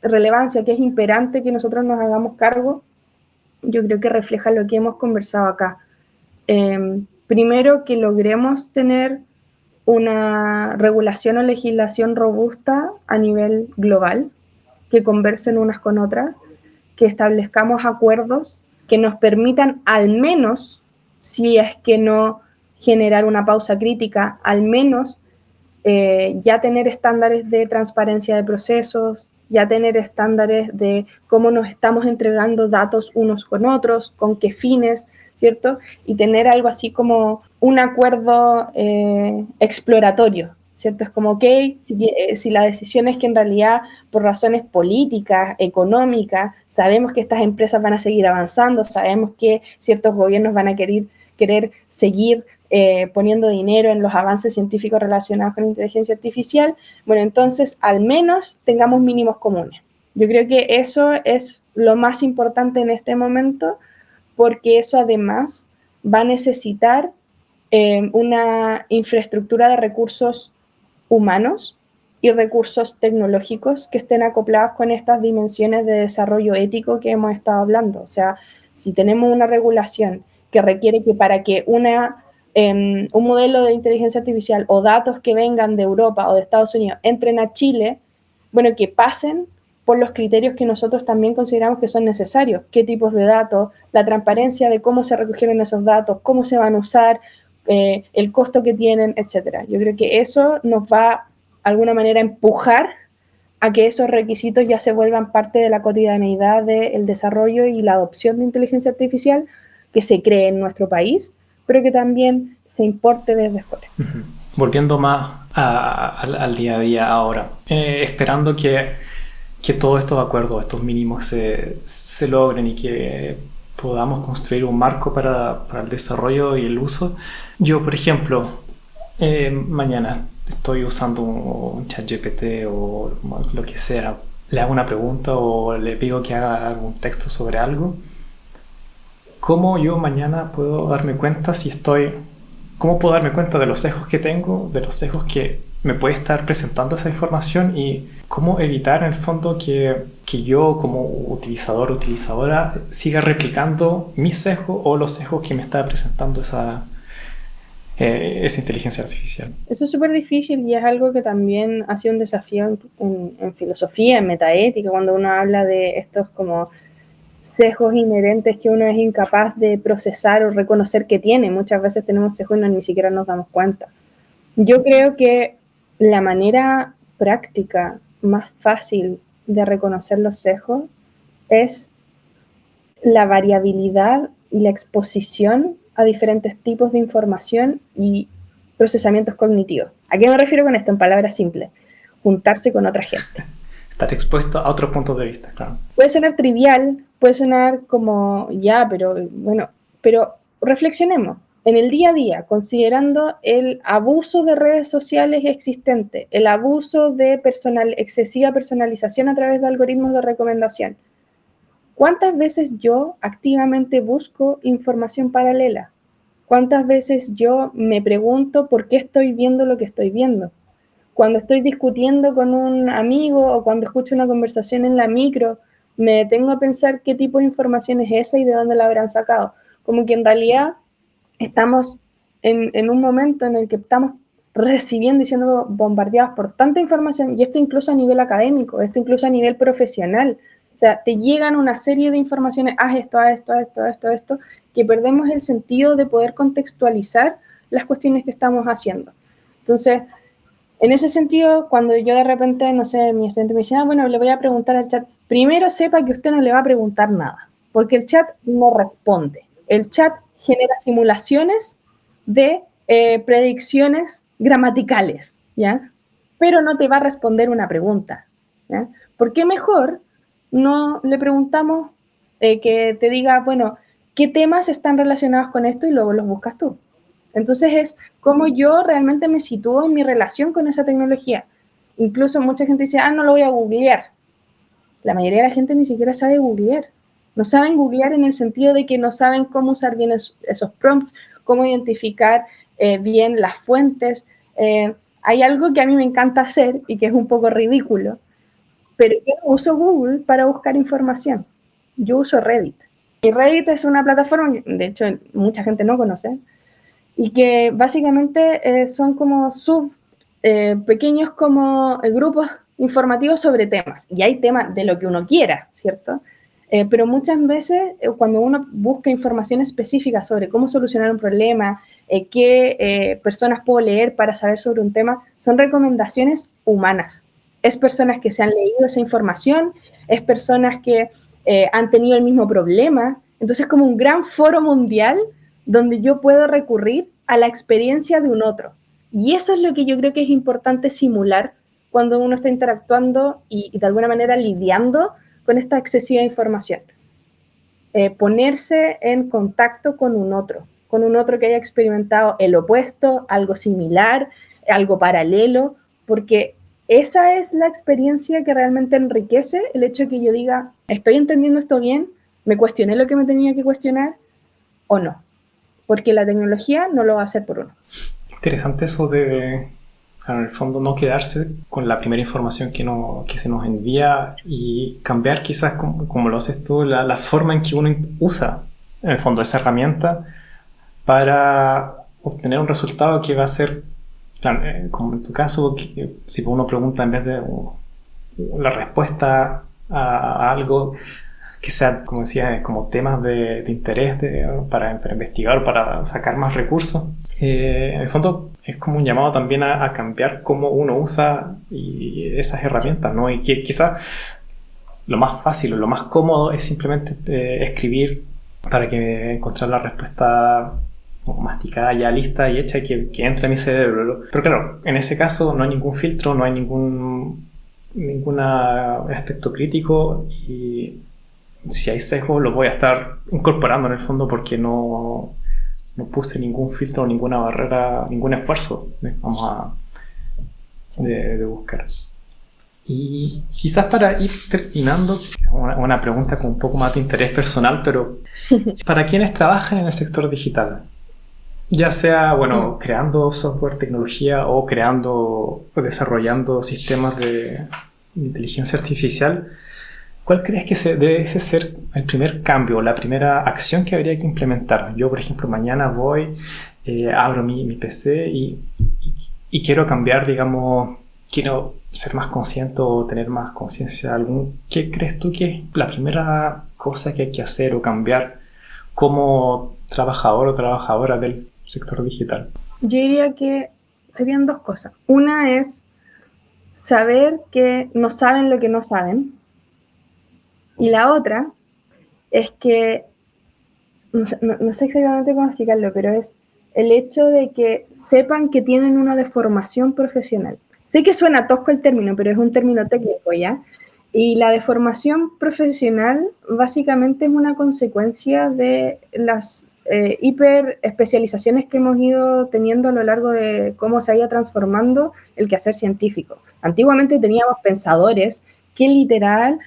relevancia, que es imperante que nosotros nos hagamos cargo, yo creo que refleja lo que hemos conversado acá. primero que logremos tener una regulación o legislación robusta a nivel global, que conversen unas con otras, que establezcamos acuerdos que nos permitan al menos, si es que no generar una pausa crítica, al menos ya tener estándares de transparencia de procesos, ya tener estándares de cómo nos estamos entregando datos unos con otros, con qué fines, ¿cierto? Y tener algo así como un acuerdo exploratorio, ¿cierto? Es como, ok, si la decisión es que en realidad por razones políticas, económicas, sabemos que estas empresas van a seguir avanzando, sabemos que ciertos gobiernos van a querer seguir poniendo dinero en los avances científicos relacionados con inteligencia artificial, bueno, entonces al menos tengamos mínimos comunes. Yo creo que eso es lo más importante en este momento, porque eso además va a necesitar una infraestructura de recursos humanos y recursos tecnológicos que estén acoplados con estas dimensiones de desarrollo ético que hemos estado hablando. O sea, si tenemos una regulación que requiere que para que un modelo de inteligencia artificial o datos que vengan de Europa o de Estados Unidos entren a Chile, bueno, que pasen por los criterios que nosotros también consideramos que son necesarios. ¿Qué tipos de datos? La transparencia de cómo se recogieron esos datos, cómo se van a usar, el costo que tienen, etcétera. Yo creo que eso nos va, de alguna manera, a empujar a que esos requisitos ya se vuelvan parte de la cotidianeidad del desarrollo y la adopción de inteligencia artificial que se cree en nuestro país, pero que también se importe desde fuera. Uh-huh. Volviendo más al día a día ahora, esperando que todos estos acuerdos, estos mínimos se logren y que podamos construir un marco para el desarrollo y el uso. Yo, por ejemplo, mañana estoy usando un ChatGPT o lo que sea, le hago una pregunta o le pido que haga algún texto sobre algo. ¿Cómo yo mañana puedo darme cuenta cómo puedo darme cuenta de los sesgos que tengo, de los sesgos que me puede estar presentando esa información y cómo evitar en el fondo que yo como utilizador o utilizadora siga replicando mis sesgos o los sesgos que me está presentando esa inteligencia artificial? Eso es súper difícil y es algo que también ha sido un desafío en filosofía, en metaética, cuando uno habla de estos como sesgos inherentes que uno es incapaz de procesar o reconocer que tiene. Muchas veces tenemos sesgos y ni siquiera nos damos cuenta. Yo creo que la manera práctica más fácil de reconocer los sesgos es la variabilidad y la exposición a diferentes tipos de información y procesamientos cognitivos. ¿A qué me refiero con esto? En palabras simples, juntarse con otra gente. Estar expuesto a otros puntos de vista, claro. Puede sonar trivial, puede sonar como, ya, pero bueno, pero reflexionemos. En el día a día, considerando el abuso de redes sociales existente, el abuso de excesiva personalización a través de algoritmos de recomendación, ¿cuántas veces yo activamente busco información paralela? ¿Cuántas veces yo me pregunto por qué estoy viendo lo que estoy viendo? Cuando estoy discutiendo con un amigo o cuando escucho una conversación en la micro, me detengo a pensar qué tipo de información es esa y de dónde la habrán sacado. Como que en realidad estamos en un momento en el que estamos recibiendo y siendo bombardeados por tanta información, y esto incluso a nivel académico, esto incluso a nivel profesional. O sea, te llegan una serie de informaciones, haz esto, que perdemos el sentido de poder contextualizar las cuestiones que estamos haciendo. Entonces, en ese sentido, cuando yo de repente, no sé, mi estudiante me dice, bueno, le voy a preguntar al chat, primero sepa que usted no le va a preguntar nada, porque el chat no responde. El chat genera simulaciones de predicciones gramaticales, ¿ya? Pero no te va a responder una pregunta, ¿ya? ¿Por qué mejor no le preguntamos que te diga, bueno, qué temas están relacionados con esto y luego los buscas tú? Entonces es cómo yo realmente me sitúo en mi relación con esa tecnología. Incluso mucha gente dice, no lo voy a googlear. La mayoría de la gente ni siquiera sabe googlear. No saben googlear en el sentido de que no saben cómo usar bien esos prompts, cómo identificar bien las fuentes. Hay algo que a mí me encanta hacer y que es un poco ridículo, pero yo no uso Google para buscar información. Yo uso Reddit. Y Reddit es una plataforma que, de hecho, mucha gente no conoce, y que básicamente son como pequeños como grupos informativos sobre temas. Y hay temas de lo que uno quiera, ¿cierto? Pero muchas veces cuando uno busca información específica sobre cómo solucionar un problema, qué personas puedo leer para saber sobre un tema, son recomendaciones humanas. Es personas que se han leído esa información, es personas que han tenido el mismo problema. Entonces es como un gran foro mundial donde yo puedo recurrir a la experiencia de un otro. Y eso es lo que yo creo que es importante simular cuando uno está interactuando y de alguna manera lidiando con esta excesiva información. Ponerse en contacto con un otro que haya experimentado el opuesto, algo similar, algo paralelo, porque esa es la experiencia que realmente enriquece el hecho de que yo diga, estoy entendiendo esto bien, me cuestioné lo que me tenía que cuestionar o no, porque la tecnología no lo va a hacer por uno. Interesante eso de, claro, en el fondo, no quedarse con la primera información que se nos envía y cambiar quizás, como lo haces tú, la forma en que uno usa, en el fondo, esa herramienta para obtener un resultado que va a ser, claro, como en tu caso, que si uno pregunta en vez de la respuesta a algo que sea, como decía, como temas de interés para investigar, para sacar más recursos. En el fondo es como un llamado también a cambiar cómo uno usa esas herramientas, ¿no? Y que quizás lo más fácil o lo más cómodo es simplemente escribir para que encontrar la respuesta masticada, ya lista y hecha, que entre a mi cerebro. Pero claro, en ese caso no hay ningún filtro, no hay ningún aspecto crítico, y si hay sesgo lo voy a estar incorporando en el fondo porque no puse ningún filtro, ninguna barrera, ningún esfuerzo de buscar. Y quizás para ir terminando, una pregunta con un poco más de interés personal, pero para quienes trabajan en el sector digital, ya sea, bueno, creando software, tecnología o desarrollando sistemas de inteligencia artificial, ¿cuál crees que debe ser el primer cambio, la primera acción que habría que implementar? Yo, por ejemplo, mañana voy, abro mi PC y quiero cambiar, digamos, quiero ser más consciente o tener más conciencia. ¿Qué crees tú que es la primera cosa que hay que hacer o cambiar como trabajador o trabajadora del sector digital? Yo diría que serían dos cosas. Una es saber que no saben lo que no saben. Y la otra es que, no sé exactamente cómo explicarlo, pero es el hecho de que sepan que tienen una deformación profesional. Sé que suena tosco el término, pero es un término técnico, ¿ya? Y la deformación profesional básicamente es una consecuencia de las hiperespecializaciones que hemos ido teniendo a lo largo de cómo se ha ido transformando el quehacer científico. Antiguamente teníamos pensadores que literal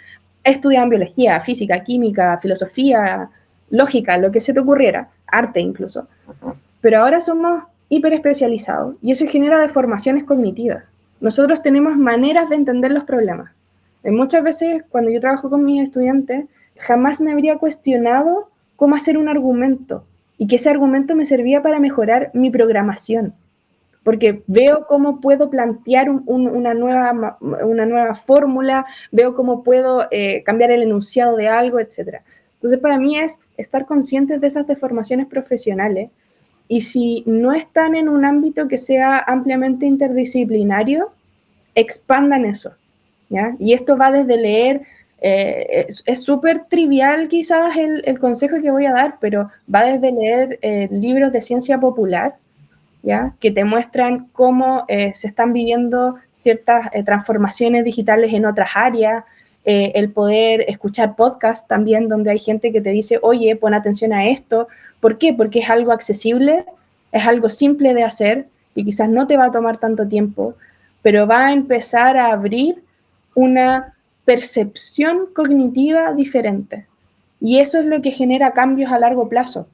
estudiaban biología, física, química, filosofía, lógica, lo que se te ocurriera, arte incluso. Pero ahora somos hiperespecializados y eso genera deformaciones cognitivas. Nosotros tenemos maneras de entender los problemas. Muchas veces cuando yo trabajo con mis estudiantes, jamás me habría cuestionado cómo hacer un argumento y que ese argumento me servía para mejorar mi programación. Porque veo cómo puedo plantear una nueva fórmula, veo cómo puedo cambiar el enunciado de algo, etc. Entonces, para mí es estar conscientes de esas deformaciones profesionales y si no están en un ámbito que sea ampliamente interdisciplinario, expandan eso, ¿ya? Y esto va desde leer, es súper trivial quizás el consejo que voy a dar, pero va desde leer libros de ciencia popular, ¿ya? Que te muestran cómo se están viviendo ciertas transformaciones digitales en otras áreas, el poder escuchar podcasts también donde hay gente que te dice, oye, pon atención a esto. ¿Por qué? Porque es algo accesible, es algo simple de hacer y quizás no te va a tomar tanto tiempo, pero va a empezar a abrir una percepción cognitiva diferente. Y eso es lo que genera cambios a largo plazo.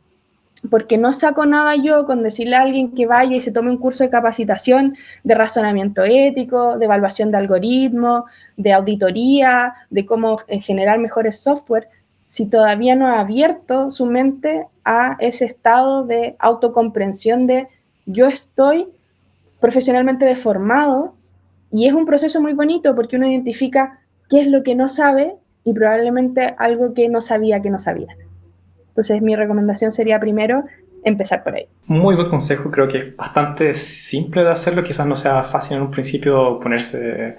Porque no saco nada yo con decirle a alguien que vaya y se tome un curso de capacitación de razonamiento ético, de evaluación de algoritmos, de auditoría, de cómo generar mejores software, si todavía no ha abierto su mente a ese estado de autocomprensión de yo estoy profesionalmente deformado, y es un proceso muy bonito porque uno identifica qué es lo que no sabe y probablemente algo que no sabía que no sabía. Entonces mi recomendación sería primero empezar por ahí. Muy buen consejo, creo que es bastante simple de hacerlo, quizás no sea fácil en un principio ponerse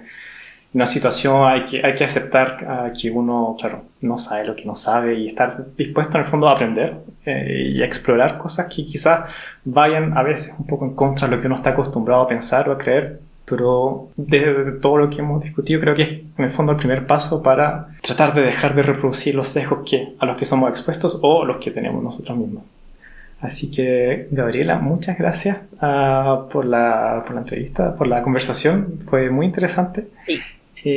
en una situación, hay que aceptar que uno, claro, no sabe lo que no sabe y estar dispuesto en el fondo a aprender y a explorar cosas que quizás vayan a veces un poco en contra de lo que uno está acostumbrado a pensar o a creer, pero de todo lo que hemos discutido creo que es en el fondo el primer paso para tratar de dejar de reproducir los sesgos a los que somos expuestos o los que tenemos nosotros mismos. Así que, Gabriela, muchas gracias por la entrevista, por la conversación. Fue muy interesante. Sí.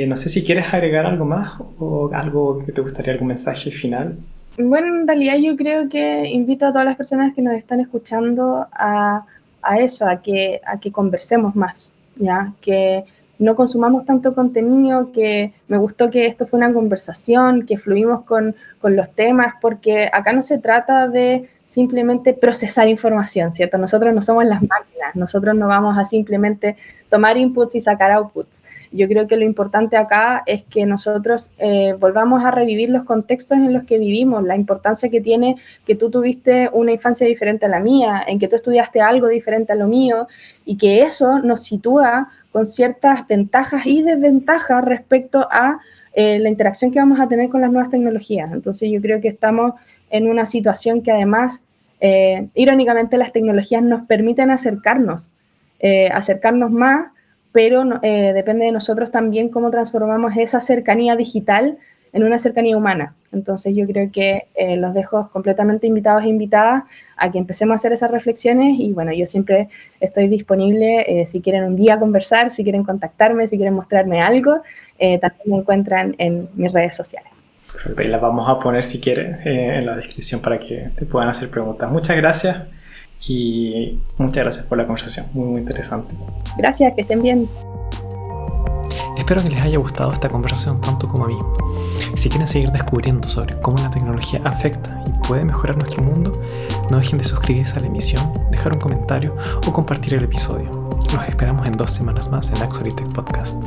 No sé si quieres agregar algo más o algo que te gustaría, algún mensaje final. Bueno, en realidad yo creo que invito a todas las personas que nos están escuchando a eso, a que conversemos más, ¿ya? Que no consumamos tanto contenido, que me gustó que esto fue una conversación, que fluimos con los temas, porque acá no se trata de simplemente procesar información, ¿cierto? Nosotros no somos las máquinas, nosotros no vamos a simplemente tomar inputs y sacar outputs. Yo creo que lo importante acá es que nosotros volvamos a revivir los contextos en los que vivimos, la importancia que tiene que tú tuviste una infancia diferente a la mía, en que tú estudiaste algo diferente a lo mío, y que eso nos sitúa con ciertas ventajas y desventajas respecto a la interacción que vamos a tener con las nuevas tecnologías. Entonces yo creo que estamos en una situación que además, irónicamente, las tecnologías nos permiten acercarnos más, pero depende de nosotros también cómo transformamos esa cercanía digital en una cercanía humana. Entonces yo creo que los dejo completamente invitados e invitadas a que empecemos a hacer esas reflexiones, y bueno, yo siempre estoy disponible si quieren un día conversar, si quieren contactarme, si quieren mostrarme algo, también me encuentran en mis redes sociales. Perfecto, y las vamos a poner si quieres en la descripción para que te puedan hacer preguntas. Muchas gracias y muchas gracias por la conversación, muy, muy interesante. Gracias, que estén bien. Espero que les haya gustado esta conversación tanto como a mí. Si quieren seguir descubriendo sobre cómo la tecnología afecta y puede mejorar nuestro mundo, no dejen de suscribirse a la emisión, dejar un comentario o compartir el episodio. Los esperamos en 2 semanas más en Axoritech Podcast.